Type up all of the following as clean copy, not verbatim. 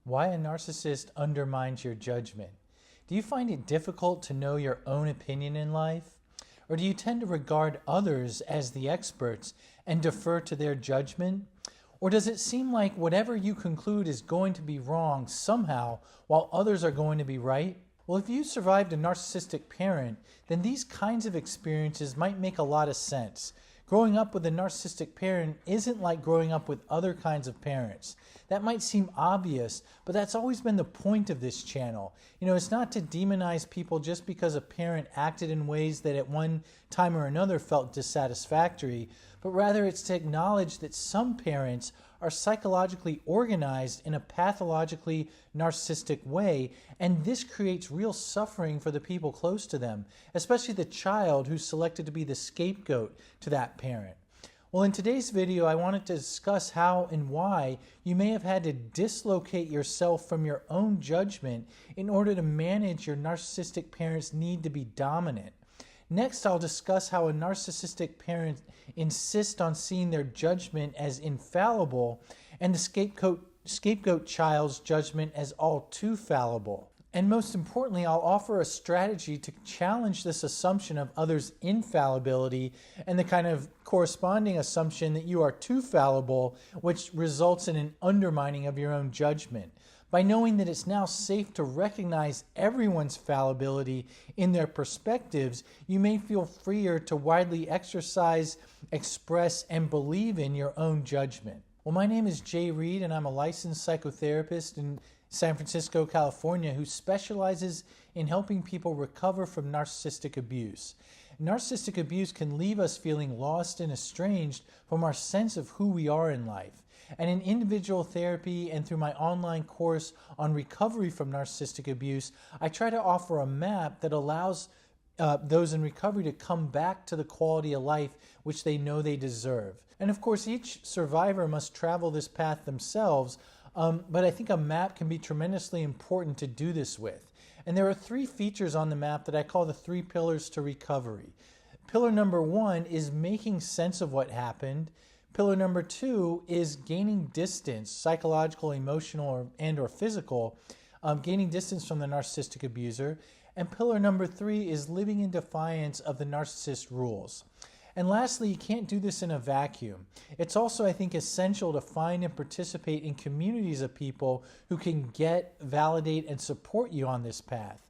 Why a narcissist undermines your judgment. Do you find it difficult to know your own opinion in life? Or do you tend to regard others as the experts and defer to their judgment? Or does it seem like whatever you conclude is going to be wrong somehow while others are going to be right? Well, if you survived a narcissistic parent, then these kinds of experiences might make a lot of sense. Growing up with a narcissistic parent isn't like growing up with other kinds of parents. That might seem obvious, but that's always been the point of this channel. It's not to demonize people just because a parent acted in ways that at one time or another felt dissatisfactory, but rather it's to acknowledge that some parents are psychologically organized in a pathologically narcissistic way, and this creates real suffering for the people close to them, especially the child who's selected to be the scapegoat to that parent. Well, in today's video, I wanted to discuss how and why you may have had to dislocate yourself from your own judgment in order to manage your narcissistic parent's need to be dominant. Next, I'll discuss how a narcissistic parent insists on seeing their judgment as infallible and the scapegoat child's judgment as all too fallible. And most importantly, I'll offer a strategy to challenge this assumption of others' infallibility and the kind of corresponding assumption that you are too fallible, which results in an undermining of your own judgment. By knowing that it's now safe to recognize everyone's fallibility in their perspectives, you may feel freer to widely exercise, express, and believe in your own judgment. Well, my name is Jay Reed, and I'm a licensed psychotherapist in San Francisco, California, who specializes in helping people recover from narcissistic abuse. Narcissistic abuse can leave us feeling lost and estranged from our sense of who we are in life. And in individual therapy and through my online course on recovery from narcissistic abuse, I try to offer a map that allows those in recovery to come back to the quality of life which they know they deserve. And of course, each survivor must travel this path themselves, but I think a map can be tremendously important to do this with. And there are three features on the map that I call the three pillars to recovery. Pillar number one is making sense of what happened. Pillar number two is gaining distance, psychological, emotional, and/or physical, gaining distance from the narcissistic abuser. And pillar number three is living in defiance of the narcissist rules. And lastly, you can't do this in a vacuum. It's also, I think, essential to find and participate in communities of people who can get, validate, and support you on this path.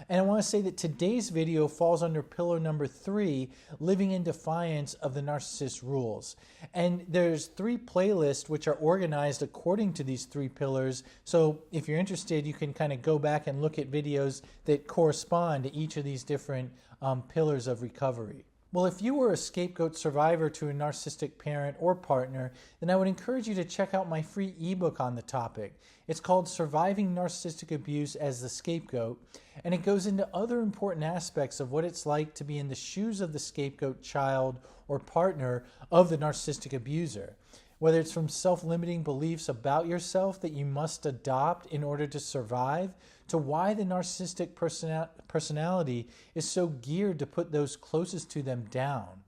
And I want to say that today's video falls under pillar number three, living in defiance of the narcissist rules. And there's three playlists which are organized according to these three pillars. So if you're interested, you can kind of go back and look at videos that correspond to each of these different pillars of recovery. Well, if you were a scapegoat survivor to a narcissistic parent or partner, then I would encourage you to check out my free ebook on the topic. It's called Surviving Narcissistic Abuse as the Scapegoat, and it goes into other important aspects of what it's like to be in the shoes of the scapegoat child or partner of the narcissistic abuser. Whether it's from self-limiting beliefs about yourself that you must adopt in order to survive, to why the narcissistic personality is so geared to put those closest to them down.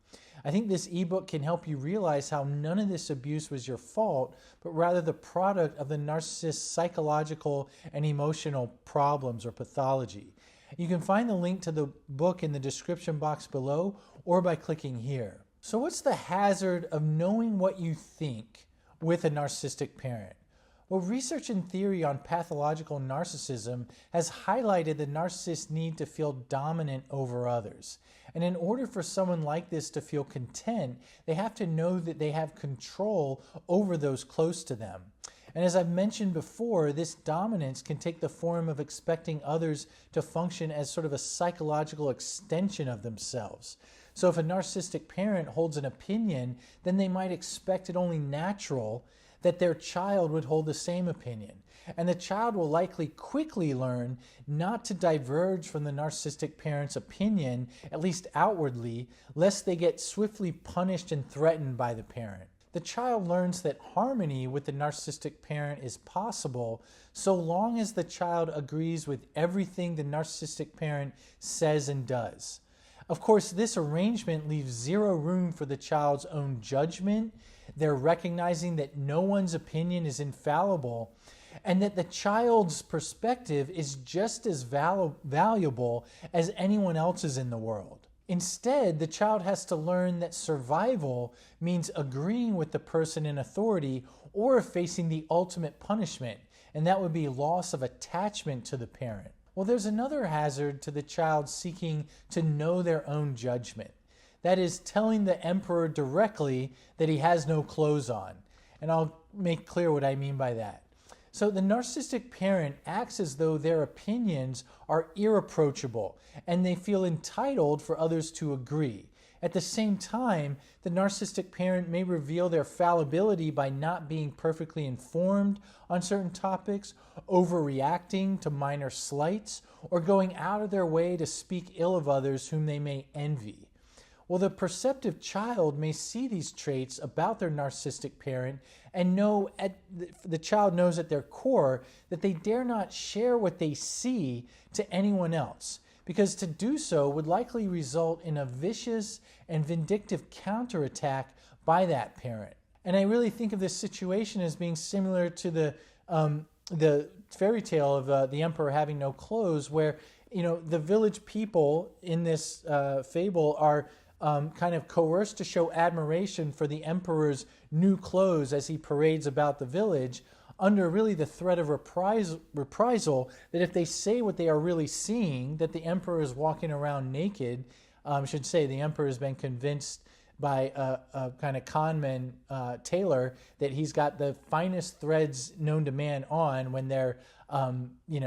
I think this ebook can help you realize how none of this abuse was your fault, but rather the product of the narcissist's psychological and emotional problems or pathology. You can find the link to the book in the description box below or by clicking here. So what's the hazard of knowing what you think with a narcissistic parent? Well, research and theory on pathological narcissism has highlighted the narcissist's need to feel dominant over others. And in order for someone like this to feel content, they have to know that they have control over those close to them. And as I've mentioned before, this dominance can take the form of expecting others to function as sort of a psychological extension of themselves. So if a narcissistic parent holds an opinion, then they might expect it only natural that their child would hold the same opinion. And the child will likely quickly learn not to diverge from the narcissistic parent's opinion, at least outwardly, lest they get swiftly punished and threatened by the parent. The child learns that harmony with the narcissistic parent is possible so long as the child agrees with everything the narcissistic parent says and does. Of course, this arrangement leaves zero room for the child's own judgment. They're recognizing that no one's opinion is infallible. and that the child's perspective is just as valuable as anyone else's in the world. Instead, the child has to learn that survival means agreeing with the person in authority or facing the ultimate punishment, and that would be loss of attachment to the parent. Well, there's another hazard to the child seeking to know their own judgment. That is, telling the emperor directly that he has no clothes on. And I'll make clear what I mean by that. So the narcissistic parent acts as though their opinions are irreproachable and they feel entitled for others to agree. At the same time, the narcissistic parent may reveal their fallibility by not being perfectly informed on certain topics, overreacting to minor slights, or going out of their way to speak ill of others whom they may envy. Well, the perceptive child may see these traits about their narcissistic parent and the child knows at their core that they dare not share what they see to anyone else, because to do so would likely result in a vicious and vindictive counterattack by that parent. And I really think of this situation as being similar to the fairy tale of the emperor having no clothes, where the village people in this fable are kind of coerced to show admiration for the emperor's new clothes as he parades about the village, under really the threat of reprisal that if they say what they are really seeing, that the emperor is walking around naked. I should say the emperor has been convinced by a kind of conman tailor that he's got the finest threads known to man on, when they're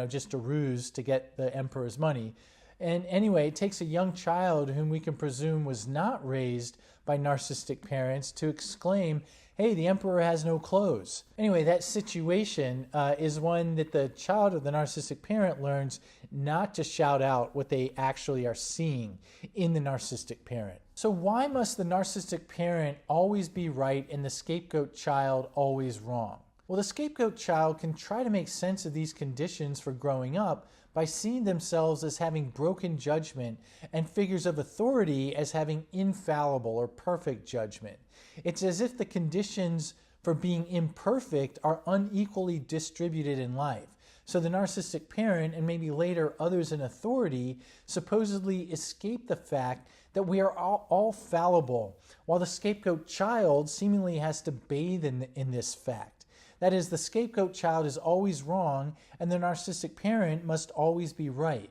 just a ruse to get the emperor's money. And anyway, it takes a young child whom we can presume was not raised by narcissistic parents to exclaim, "Hey, the emperor has no clothes." Anyway, that situation is one that the child of the narcissistic parent learns not to shout out what they actually are seeing in the narcissistic parent. So why must the narcissistic parent always be right and the scapegoat child always wrong? Well, the scapegoat child can try to make sense of these conditions for growing up by seeing themselves as having broken judgment and figures of authority as having infallible or perfect judgment. It's as if the conditions for being imperfect are unequally distributed in life. So the narcissistic parent, and maybe later others in authority, supposedly escape the fact that we are all fallible, while the scapegoat child seemingly has to bathe in this fact. That is, the scapegoat child is always wrong, and the narcissistic parent must always be right.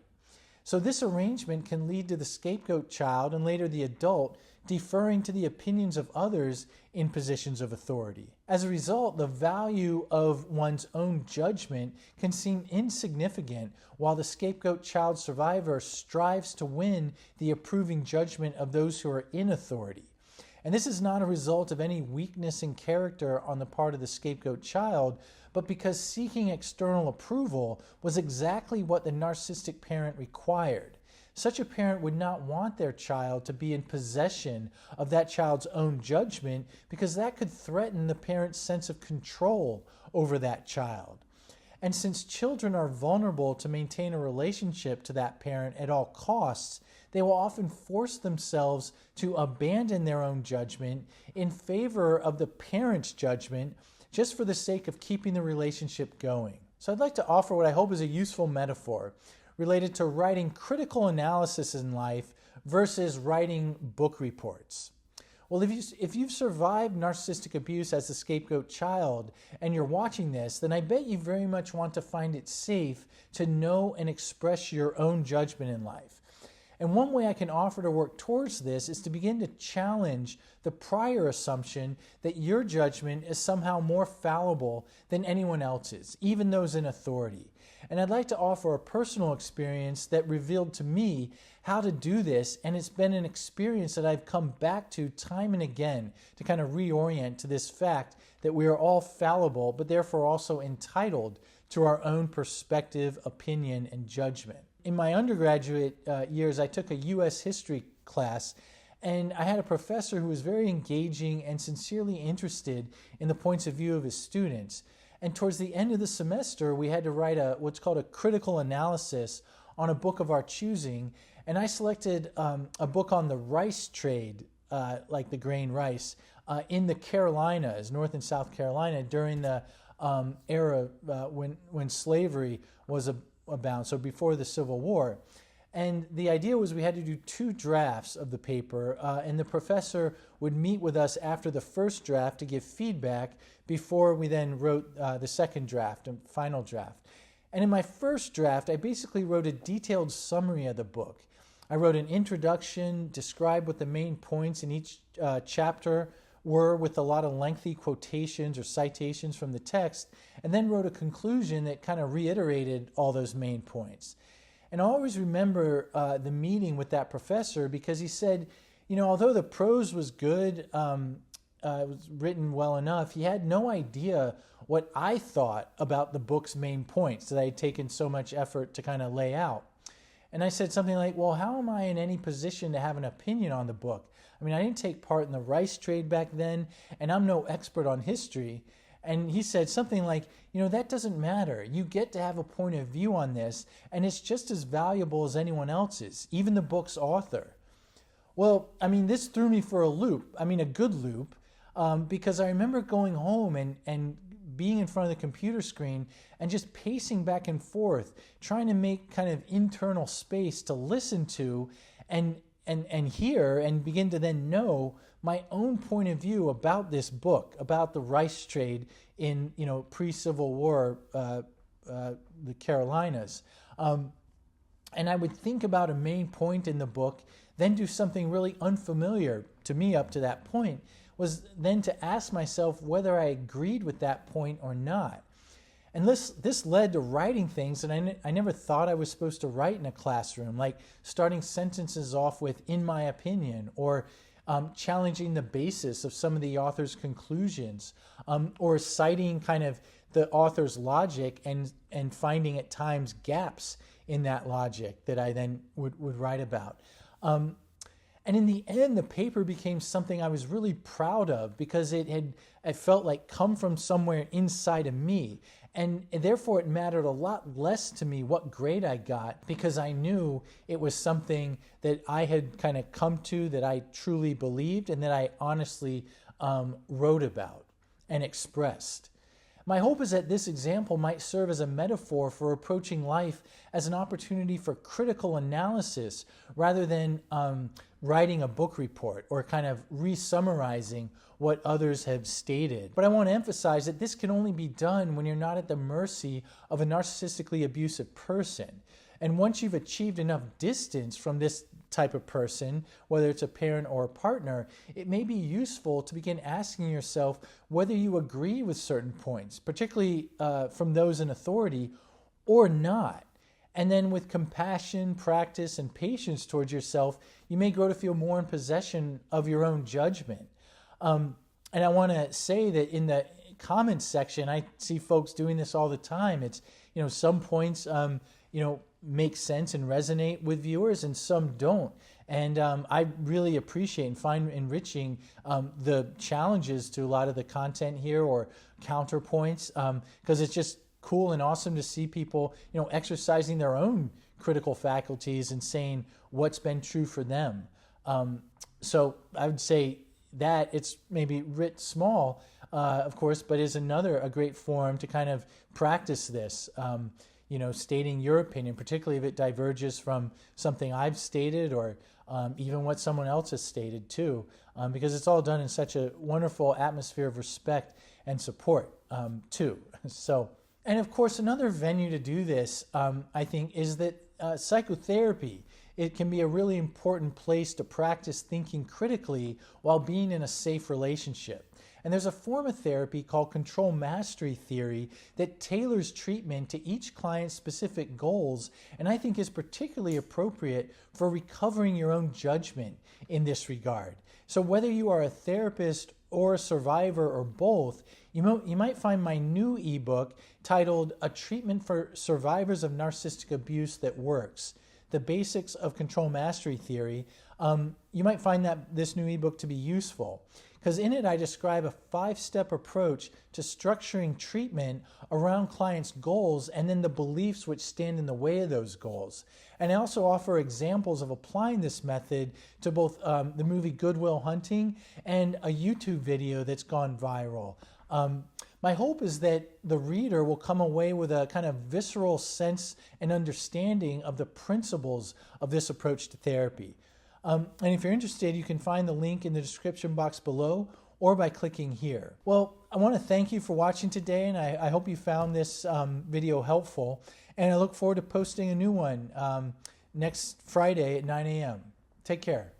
So this arrangement can lead to the scapegoat child, and later the adult, deferring to the opinions of others in positions of authority. As a result, the value of one's own judgment can seem insignificant, while the scapegoat child survivor strives to win the approving judgment of those who are in authority. And this is not a result of any weakness in character on the part of the scapegoat child, but because seeking external approval was exactly what the narcissistic parent required. Such a parent would not want their child to be in possession of that child's own judgment, because that could threaten the parent's sense of control over that child. And since children are vulnerable to maintain a relationship to that parent at all costs, they will often force themselves to abandon their own judgment in favor of the parent's judgment, just for the sake of keeping the relationship going. So I'd like to offer what I hope is a useful metaphor related to writing critical analysis in life versus writing book reports. Well, if you've survived narcissistic abuse as a scapegoat child and you're watching this, then I bet you very much want to find it safe to know and express your own judgment in life. And one way I can offer to work towards this is to begin to challenge the prior assumption that your judgment is somehow more fallible than anyone else's, even those in authority. And I'd like to offer a personal experience that revealed to me how to do this, and it's been an experience that I've come back to time and again to kind of reorient to this fact that we are all fallible, but therefore also entitled to our own perspective, opinion, and judgment. In my undergraduate years, I took a U.S. history class, and I had a professor who was very engaging and sincerely interested in the points of view of his students. And towards the end of the semester, we had to write what's called a critical analysis on a book of our choosing. And I selected a book on the rice trade, like the grain rice, in the Carolinas, North and South Carolina, during the era when slavery was abound, so before the Civil War. And the idea was we had to do 2 drafts of the paper, and the professor would meet with us after the first draft to give feedback before we then wrote the second draft and final draft. And in my first draft, I basically wrote a detailed summary of the book. I wrote an introduction, described what the main points in each chapter were with a lot of lengthy quotations or citations from the text, and then wrote a conclusion that kind of reiterated all those main points. And I always remember the meeting with that professor, because he said, you know, although the prose was good, it was written well enough, he had no idea what I thought about the book's main points that I had taken so much effort to kind of lay out. And I said something like, well, how am I in any position to have an opinion on the book? I mean, I didn't take part in the rice trade back then, and I'm no expert on history. And he said something like, you know, that doesn't matter. You get to have a point of view on this, and it's just as valuable as anyone else's, even the book's author. Well, I mean, this threw me for a loop. I mean, a good loop, because I remember going home and being in front of the computer screen and just pacing back and forth, trying to make kind of internal space to listen to and hear and begin to then know my own point of view about this book, about the rice trade in, you know, pre-Civil War, the Carolinas. And I would think about a main point in the book, then do something really unfamiliar to me up to that point, was then to ask myself whether I agreed with that point or not. And this led to writing things that I never thought I was supposed to write in a classroom, like starting sentences off with, in my opinion, or challenging the basis of some of the author's conclusions, or citing kind of the author's logic and finding at times gaps in that logic that I then would write about. And in the end, the paper became something I was really proud of, because I felt like come from somewhere inside of me. And therefore, it mattered a lot less to me what grade I got, because I knew it was something that I had kind of come to, that I truly believed, and that I honestly wrote about and expressed. My hope is that this example might serve as a metaphor for approaching life as an opportunity for critical analysis, rather than writing a book report or kind of re-summarizing what others have stated. But I want to emphasize that this can only be done when you're not at the mercy of a narcissistically abusive person. And once you've achieved enough distance from this type of person, whether it's a parent or a partner, it may be useful to begin asking yourself whether you agree with certain points, particularly from those in authority, or not. And then with compassion, practice, and patience towards yourself, you may grow to feel more in possession of your own judgment. And I want to say that in the comments section, I see folks doing this all the time. It's, you know, some points, make sense and resonate with viewers, and some don't. And I really appreciate and find enriching the challenges to a lot of the content here, or counterpoints, because it's just cool and awesome to see people, exercising their own critical faculties and saying what's been true for them. So I would say that it's maybe writ small, of course, but is a great forum to kind of practice this, stating your opinion, particularly if it diverges from something I've stated, or even what someone else has stated too, because it's all done in such a wonderful atmosphere of respect and support too. So, and of course, another venue to do this, I think, is that psychotherapy. It can be a really important place to practice thinking critically while being in a safe relationship. And there's a form of therapy called control mastery theory that tailors treatment to each client's specific goals, and I think is particularly appropriate for recovering your own judgment in this regard. So whether you are a therapist or a survivor or both, you might find my new ebook titled A Treatment for Survivors of Narcissistic Abuse That Works, The Basics of Control Mastery Theory. You might find this new ebook to be useful, because in it I describe a 5-step approach to structuring treatment around clients' goals and then the beliefs which stand in the way of those goals. And I also offer examples of applying this method to both the movie Good Will Hunting and a YouTube video that's gone viral. My hope is that the reader will come away with a kind of visceral sense and understanding of the principles of this approach to therapy. And if you're interested, you can find the link in the description box below or by clicking here. Well, I want to thank you for watching today, and I hope you found this video helpful. And I look forward to posting a new one next Friday at 9 a.m. Take care.